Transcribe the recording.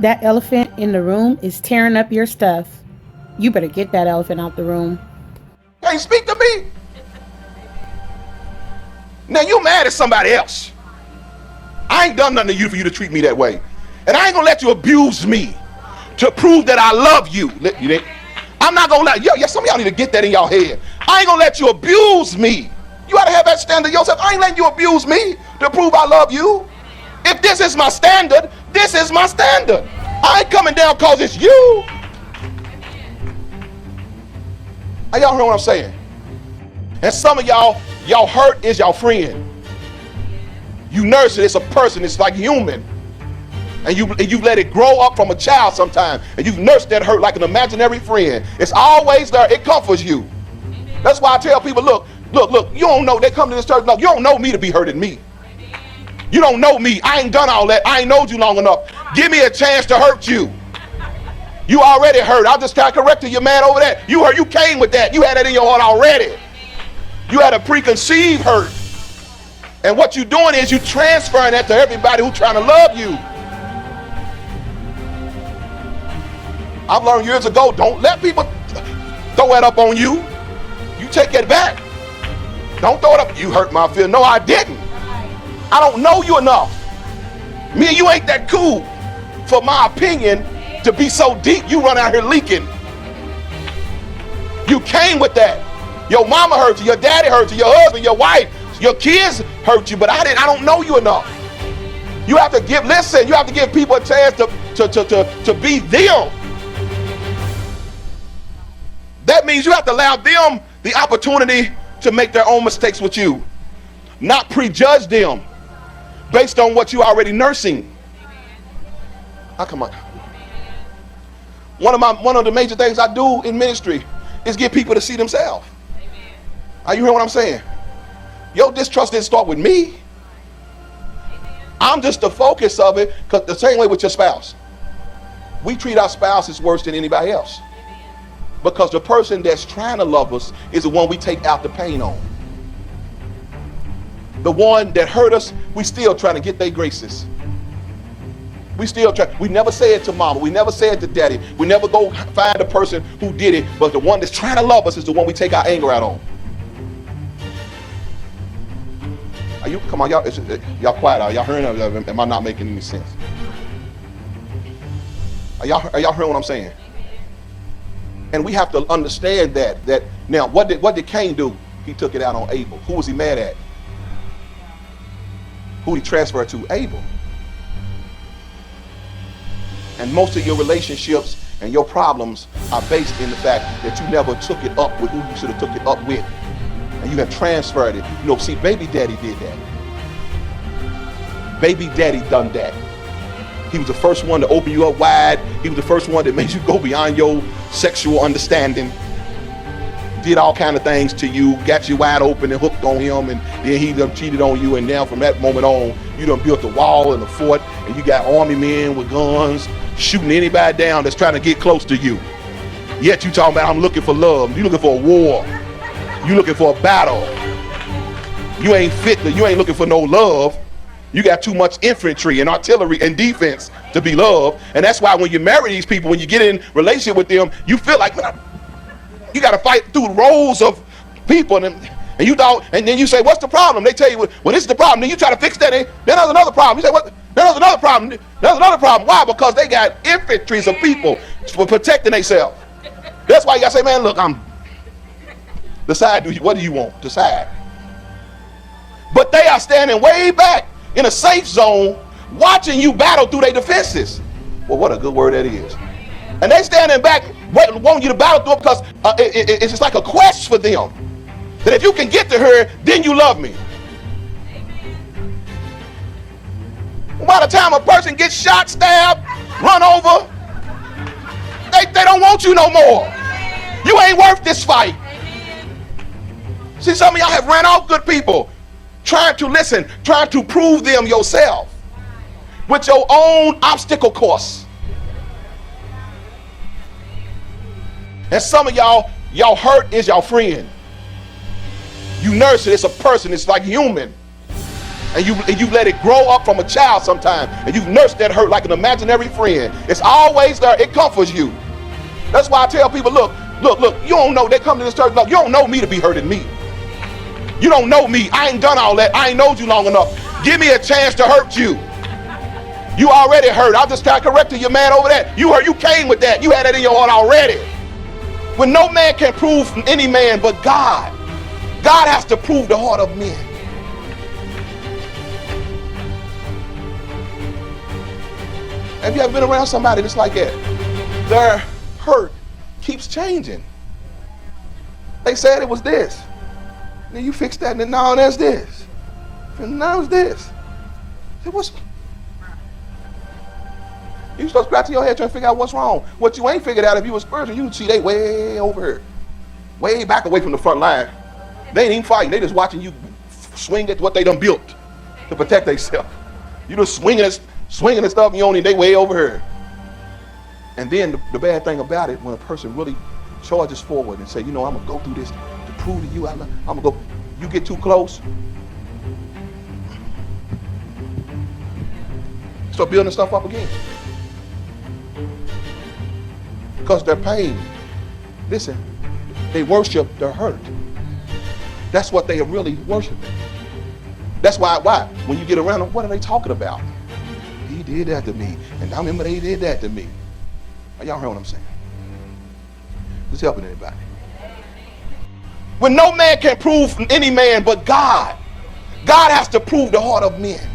That elephant in the room is tearing up your stuff. You better get that elephant out the room. Can't speak to me. Now you mad at somebody else. I ain't done nothing to you for you to treat me that way. And I ain't gonna let you abuse me to prove that I love you. I'm not gonna let some of y'all need to get that in y'all head. I ain't gonna let you abuse me. You gotta have that standard yourself. I ain't letting you abuse me to prove I love you. If this is my standard, this is my standard. I ain't coming down cause it's you. Are y'all hear what I'm saying? And some of y'all hurt is y'all friend. You nurse it, it's a person, it's like human. And you let it grow up from a child sometime. And you've nursed that hurt like an imaginary friend. It's always there, it comforts you. That's why I tell people, look, you don't know, they come to this church, look, you don't know me to be hurting me. You don't know me, I ain't done all that, I ain't known you long enough. Give me a chance to hurt you. You already hurt, I just got corrected you man over that. You hurt, you came with that, you had that in your heart already. You had a preconceived hurt. And what you're doing is you transferring that to everybody who's trying to love you. I've learned years ago, don't let people throw that up on you. You take it back. Don't throw it up. You hurt my feelings. No, I didn't. I don't know you enough. Me and you ain't that cool for my opinion to be so deep you run out here leaking. You came with that. Your mama hurt you, your daddy hurt you, your husband, your wife, your kids hurt you, but I don't know you enough. You have to give people a chance to be them. That means you have to allow them the opportunity to make their own mistakes with you. Not prejudge them based on what you already nursing. Oh, come on. One of the major things I do in ministry is get people to see themselves. Are you hearing what I'm saying? Your distrust didn't start with me. I'm just the focus of it, because the same way with your spouse. We treat our spouses worse than anybody else. Because the person that's trying to love us is the one we take out the pain on. The one that hurt us, we still trying to get their graces. We still try. We never say it to mama. We never say it to daddy. We never go find the person who did it. But the one that's trying to love us is the one we take our anger out on. Come on, y'all quiet. Are y'all hearing? Am I not making any sense? Are y'all hearing what I'm saying? And we have to understand that now what did Cain do? He took it out on Abel. Who was he mad at? Who did he transfer to? Abel. And most of your relationships and your problems are based in the fact that you never took it up with who you should have took it up with. And you have transferred it. See, baby daddy did that. Baby daddy done that. He was the first one to open you up wide. He was the first one that made you go beyond your sexual understanding. Did all kind of things to you, got you wide open and hooked on him, and then he done cheated on you, and now from that moment on, you done built a wall and a fort, and you got army men with guns shooting anybody down that's trying to get close to you. Yet you talking about, I'm looking for love. You looking for a war. You looking for a battle. You ain't looking for no love. You got too much infantry and artillery and defense to be loved. And that's why when you marry these people, when you get in relationship with them, you feel like, man, you got to fight through rows of people. And you thought, and then you say, what's the problem? They tell you, well, this is the problem. Then you try to fix that. Then there's another problem. You say, what? There's another problem. There's another problem. Why? Because they got infantries of people for protecting themselves. That's why you got to say, man, look, decide, what do you want? Decide. But they are standing way back in a safe zone, watching you battle through their defenses. Well, what a good word that is. And they standing back, wanting you to battle through it because it's just like a quest for them. That if you can get to her, then you love me. Well, by the time a person gets shot, stabbed, run over, they don't want you no more. You ain't worth this fight. See, some of y'all have ran off good people, trying to prove them yourself with your own obstacle course. And some of y'all hurt is your friend. You nurse it, it's a person, it's like human. And you let it grow up from a child sometime, and you nurse that hurt like an imaginary friend. It's always there. It comforts you. That's why I tell people, look, you don't know, they come to this church, look, you don't know me to be hurting me. You don't know me. I ain't done all that. I ain't known you long enough. Give me a chance to hurt you. You already hurt. I just got corrected you, man, over that. You hurt. You came with that. You had that in your heart already. When no man can prove any man but God. God has to prove the heart of men. Have you ever been around somebody that's like that? Their hurt keeps changing. They said it was this. Then you fix that, and then now there's this. And now it's this. It was. You start scratching your head trying to figure out what's wrong. What you ain't figured out, if you were spiritual, you would see they way over here. Way back away from the front line. They ain't even fighting. They just watching you swing at what they done built to protect themselves. You just swinging and stuff, and you only, they way over here. And then the bad thing about it, when a person really charges forward and say, you know, I'm going to go through this to prove to you, I'm going to go, you get too close, start building stuff up again. Because their pain, listen, they worship their hurt. That's what they are really worshiping. That's why when you get around them, what are they talking about? He did that to me, and I remember they did that to me. Y'all heard what I'm saying? This helping anybody? When no man can prove any man but God. God has to prove the heart of men.